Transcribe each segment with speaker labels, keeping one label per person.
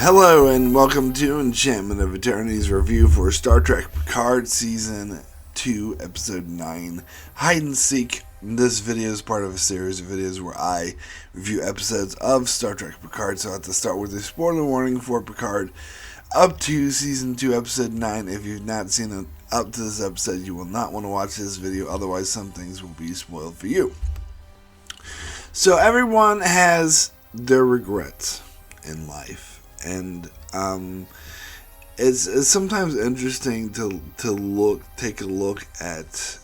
Speaker 1: Hello and welcome to Enchantment of Eternity's review for Star Trek Picard Season 2, Episode 9, Hide and Seek. This video is part of a series of videos where I review episodes of Star Trek Picard, so I have to start with a spoiler warning for Picard up to Season 2, Episode 9. If you've not seen it up to this episode, you will not want to watch this video, otherwise some things will be spoiled for you. So everyone has their regrets in life. And it's sometimes interesting to take a look at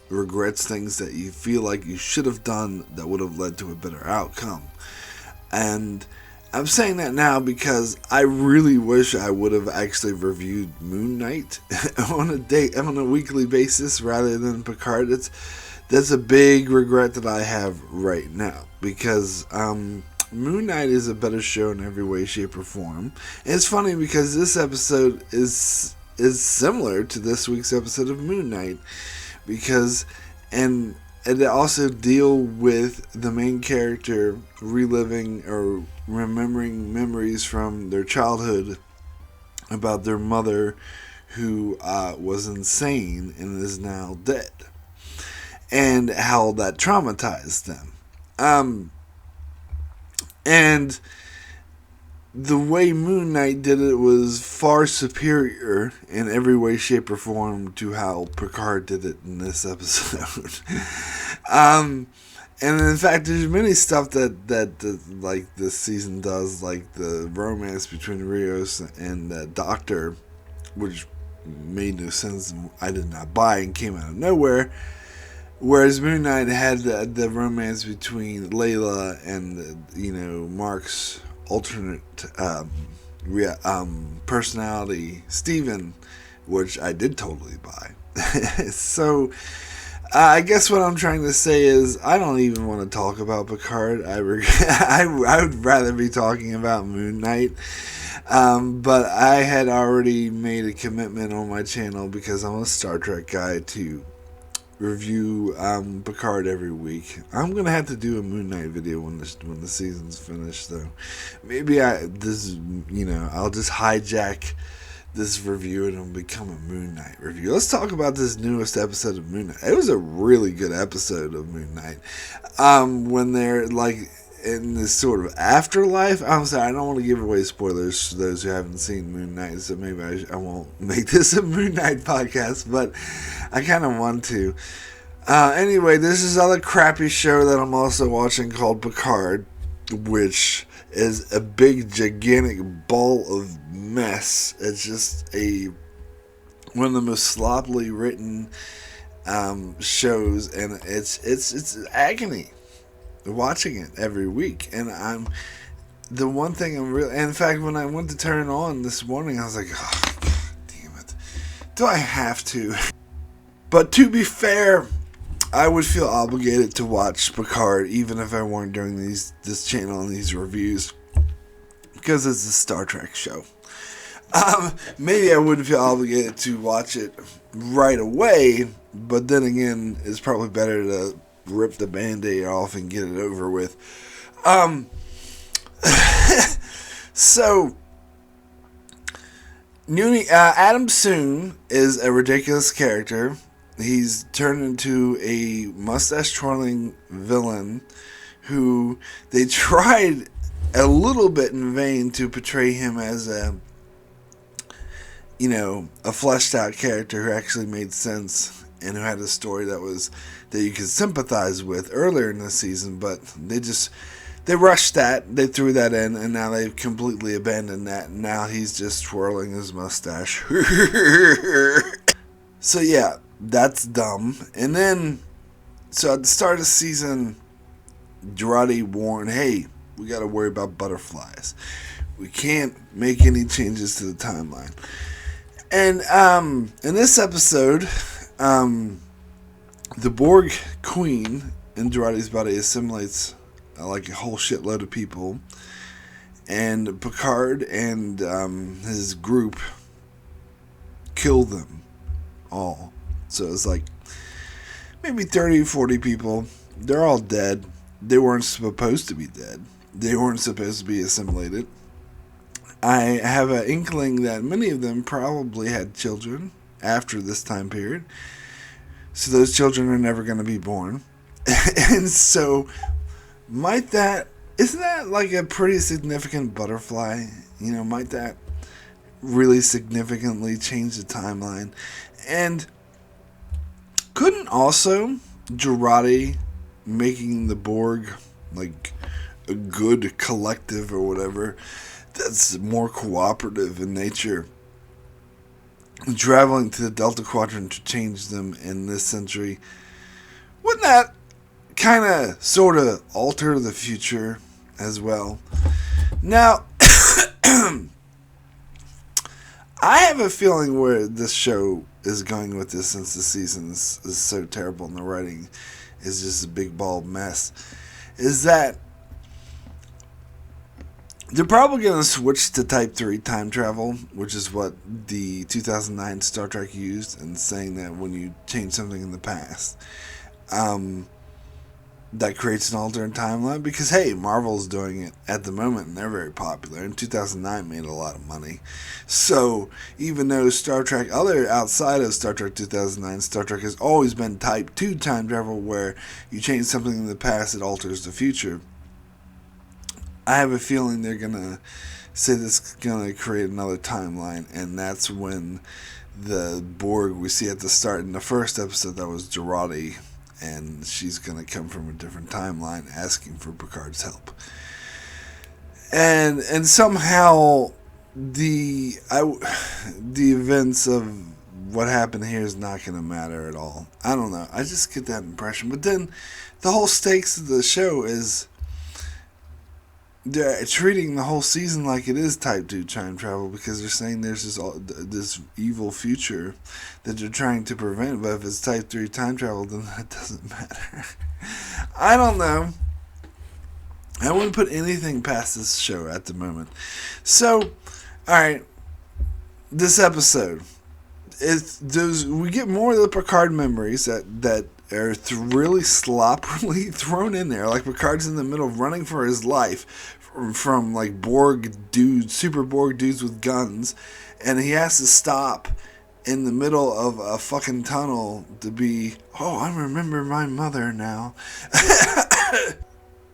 Speaker 1: regrets, things that you feel like you should have done that would have led to a better outcome. And I'm saying that now because I really wish I would have actually reviewed Moon Knight on a weekly basis rather than Picard. That's a big regret that I have right now because Moon Knight is a better show in every way, shape, or form. And it's funny because this episode is similar to this week's episode of Moon Knight because and they also deal with the main character reliving or remembering memories from their childhood about their mother who was insane and is now dead, and how that traumatized them. And the way Moon Knight did it was far superior in every way, shape, or form to how Picard did it in this episode. And in fact, there's many stuff that like this season does, like the romance between Rios and that doctor, which made no sense and I did not buy and came out of nowhere. Whereas Moon Knight had the romance between Layla and Mark's alternate personality, Steven, which I did totally buy. So I guess what I'm trying to say is I don't even want to talk about Picard. I would rather be talking about Moon Knight. But I had already made a commitment on my channel because I'm a Star Trek guy to review Picard every week. I'm gonna have to do a Moon Knight video when the season's finished, though. Maybe I'll just hijack this review and it'll become a Moon Knight review. Let's talk about this newest episode of Moon Knight. It was a really good episode of Moon Knight. When they're like in this sort of afterlife. I'm sorry, I don't want to give away spoilers to those who haven't seen Moon Knight, so maybe I won't make this a Moon Knight podcast, but I kind of want to. Anyway, there's this other crappy show that I'm also watching called Picard, which is a big, gigantic ball of mess. It's just one of the most sloppily written shows, and it's agony watching it every week. And the one thing I'm really, in fact, when I went to turn it on this morning, I was like, oh, God damn it, do I have to? But to be fair, I would feel obligated to watch Picard even if I weren't doing this channel and these reviews, because it's a Star Trek show. Maybe I wouldn't feel obligated to watch it right away, but then again, it's probably better to rip the Band-Aid off and get it over with. So Adam Soon is a ridiculous character. He's turned into a mustache-twirling villain who they tried a little bit in vain to portray him as a fleshed-out character who actually made sense and who had a story that you could sympathize with earlier in the season, but they rushed that, they threw that in, and now they've completely abandoned that. Now he's just twirling his mustache. So yeah, that's dumb. And then, so at the start of the season, Jurati warned, hey, we got to worry about butterflies. We can't make any changes to the timeline. And in this episode, the Borg Queen in Jurati's body assimilates like a whole shitload of people, and Picard and his group kill them all. So it's like maybe 30, 40 people. They're all dead. They weren't supposed to be dead. They weren't supposed to be assimilated. I have an inkling that many of them probably had children after this time period. So those children are never going to be born. And so, isn't that like a pretty significant butterfly? Might that really significantly change the timeline? And couldn't also Girardi making the Borg like a good collective or whatever that's more cooperative in nature, traveling to the Delta Quadrant to change them in this century, wouldn't that kind of sort of alter the future as well? Now, I have a feeling where this show is going with this, since the season is so terrible and the writing is just a big bald mess, is that they're probably going to switch to Type 3 time travel, which is what the 2009 Star Trek used, and saying that when you change something in the past, that creates an alternate timeline. Because, hey, Marvel's doing it at the moment, and they're very popular. And 2009 made a lot of money. So, even though Star Trek, outside of Star Trek 2009, Star Trek has always been Type 2 time travel, where you change something in the past, it alters the future. I have a feeling they're going to say this is going to create another timeline, and that's when the Borg we see at the start in the first episode, that was Girardi, and she's going to come from a different timeline asking for Picard's help. And somehow the events of what happened here is not going to matter at all. I don't know. I just get that impression. But then the whole stakes of the show is they're treating the whole season like it is Type 2 time travel, because they're saying there's this evil future that they're trying to prevent, but if it's Type 3 time travel, then that doesn't matter. I don't know. I wouldn't put anything past this show at the moment. So, alright, this episode, we get more of the Picard memories that are really sloppily thrown in there. Like, Picard's in the middle of running for his life from like Borg dudes, super Borg dudes with guns, and he has to stop in the middle of a fucking tunnel to be, I remember my mother now.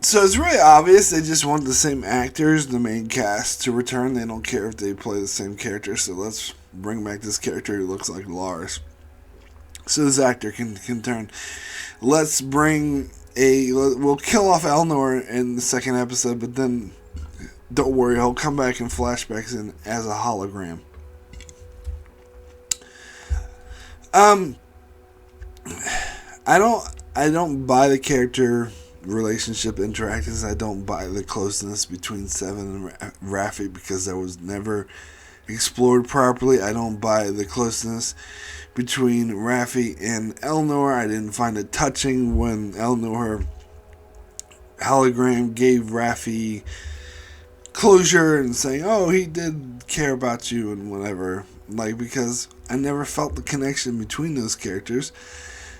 Speaker 1: So it's really obvious they just want the same actors, the main cast, to return. They don't care if they play the same character, so let's bring back this character who looks like Lars, so this actor can turn. We'll kill off Elnor in the second episode, but then don't worry, he'll come back in flashbacks and as a hologram. I don't buy the character relationship interactions. I don't buy the closeness between Seven and Raffi, because that was never explored properly. I don't buy the closeness between Raffi and Elnor. I didn't find it touching when Elnor hologram gave Raffi closure and saying, he did care about you and whatever. Like, because I never felt the connection between those characters.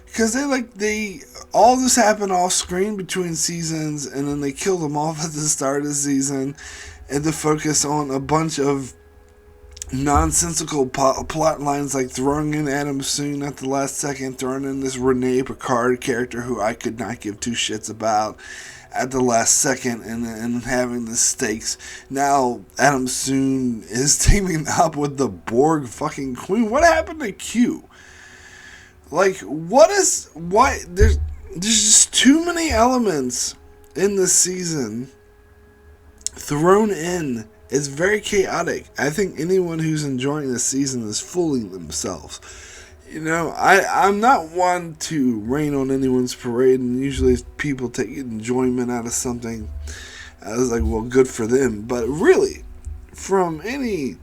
Speaker 1: Because all this happened off screen between seasons, and then they killed them off at the start of the season, and to focus on a bunch of nonsensical plot lines, like throwing in Adam Soon at the last second, throwing in this Renee Picard character who I could not give two shits about at the last second, and having the stakes. Now Adam Soon is teaming up with the Borg fucking queen. What happened to Q? Like, there's just too many elements in this season thrown in. It's very chaotic. I think anyone who's enjoying this season is fooling themselves. I'm not one to rain on anyone's parade, and usually if people take enjoyment out of something, I was like, well, good for them. But really, from any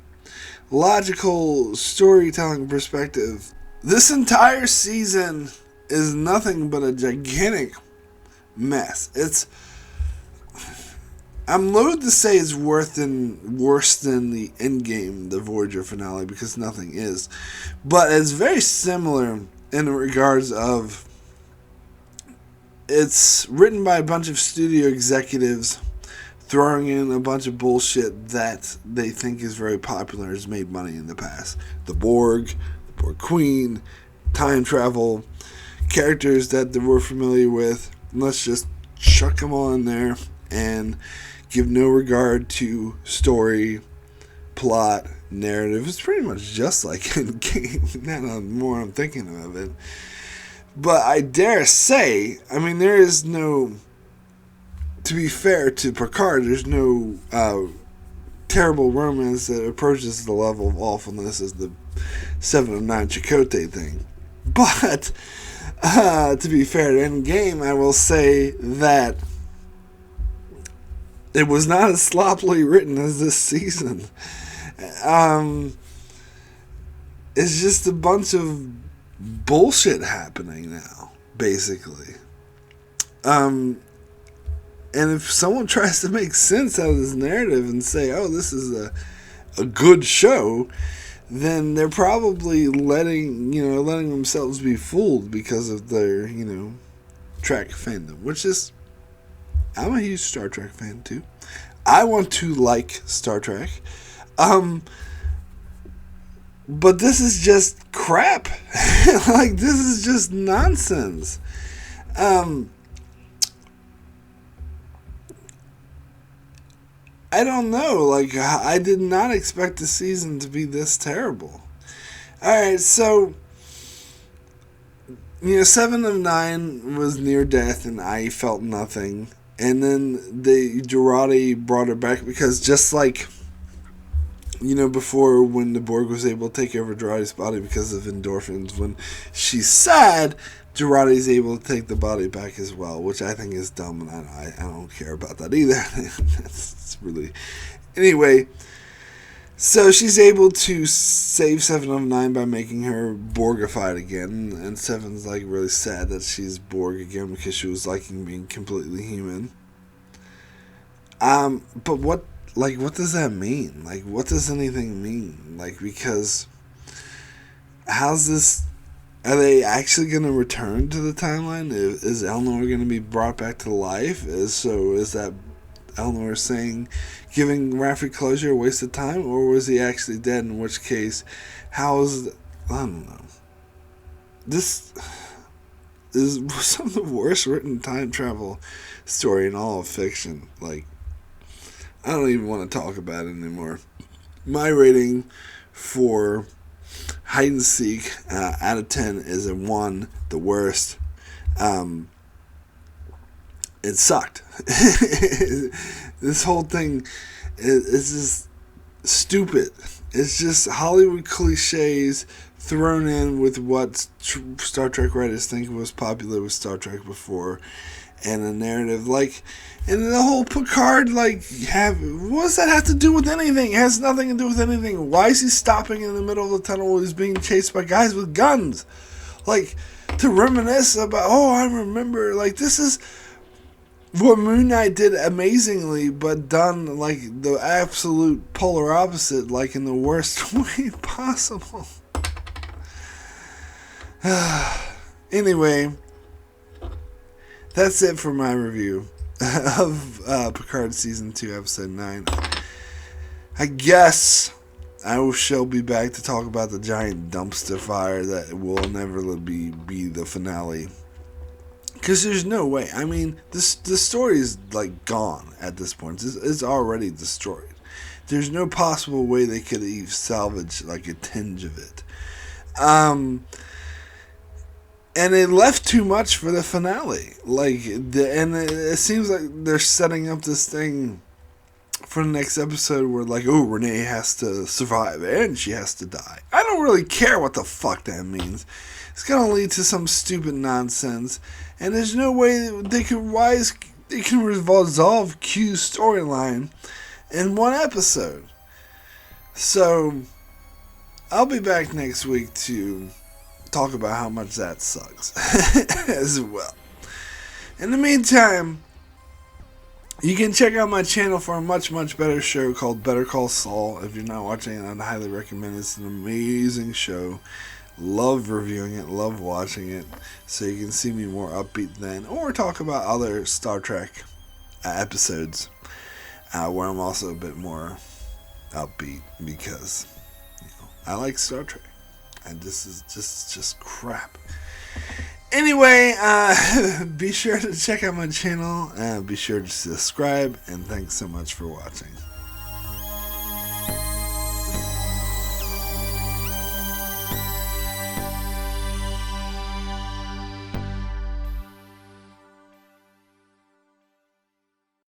Speaker 1: logical storytelling perspective, this entire season is nothing but a gigantic mess. I'm loath to say it's worse than the Endgame, the Voyager finale, because nothing is. But it's very similar in regards of it's written by a bunch of studio executives throwing in a bunch of bullshit that they think is very popular and has made money in the past. The Borg Queen, time travel, characters that we're familiar with. Let's just chuck them all in there and give no regard to story, plot, narrative. It's pretty much just like in game. Now the more I'm thinking of it. But I dare say, I mean, there is no, to be fair to Picard, there's no terrible romance that approaches the level of awfulness as the 7 of 9 Chakotay thing. But, to be fair to Endgame, I will say that it was not as sloppily written as this season. It's just a bunch of bullshit happening now, basically. And if someone tries to make sense out of this narrative and say, oh, this is a good show, then they're probably letting themselves be fooled because of their, Trek fandom, which is, I'm a huge Star Trek fan too. I want to like Star Trek. But this is just crap. Like, this is just nonsense. I don't know. Like, I did not expect the season to be this terrible. Alright, so 7 of 9 was near death and I felt nothing. And then Jurati brought her back because just like, before when the Borg was able to take over Jurati's body because of endorphins, when she's sad, Jurati's able to take the body back as well, which I think is dumb, and I don't care about that either. That's really... Anyway, so she's able to save 7 of 9 by making her Borgified again, and 7's like really sad that she's Borg again because she was liking being completely human. But what does that mean? Like, what does anything mean? Like, because how's this... Are they actually going to return to the timeline? Is Elnor going to be brought back to life? Is that Elnor saying, giving Raffi closure a waste of time? Or was he actually dead? In which case, I don't know. This is some of the worst written time travel story in all of fiction. Like, I don't even want to talk about it anymore. My rating for Hide and Seek out of 10 is a 1, the worst. It sucked. This whole thing is just stupid. It's just Hollywood cliches thrown in with what Star Trek writers think was popular with Star Trek before, and a narrative and the whole Picard what does that have to do with anything? It has nothing to do with anything. Why is he stopping in the middle of the tunnel while he's being chased by guys with guns? To reminisce about, I remember, this is what Moon Knight did amazingly, but done the absolute polar opposite, in the worst way possible. Anyway, that's it for my review of Picard Season 2, Episode 9. I guess I shall be back to talk about the giant dumpster fire that will never be the finale. Because there's no way. I mean, the story is, gone at this point. It's already destroyed. There's no possible way they could even salvage, a tinge of it. And it left too much for the finale. And it seems like they're setting up this thing for the next episode where, Renee has to survive and she has to die. I don't really care what the fuck that means. It's gonna lead to some stupid nonsense, and there's no way they can resolve Q's storyline in one episode. So, I'll be back next week to talk about how much that sucks as well. In the meantime, you can check out my channel for a much, much better show called Better Call Saul. If you're not watching it, I'd highly recommend it. It's an amazing show. Love reviewing it, love watching it, so you can see me more upbeat then, or talk about other Star Trek episodes. where I'm also a bit more upbeat because I like Star Trek, and this is just crap. Anyway, be sure to check out my channel, be sure to subscribe, and thanks so much for watching.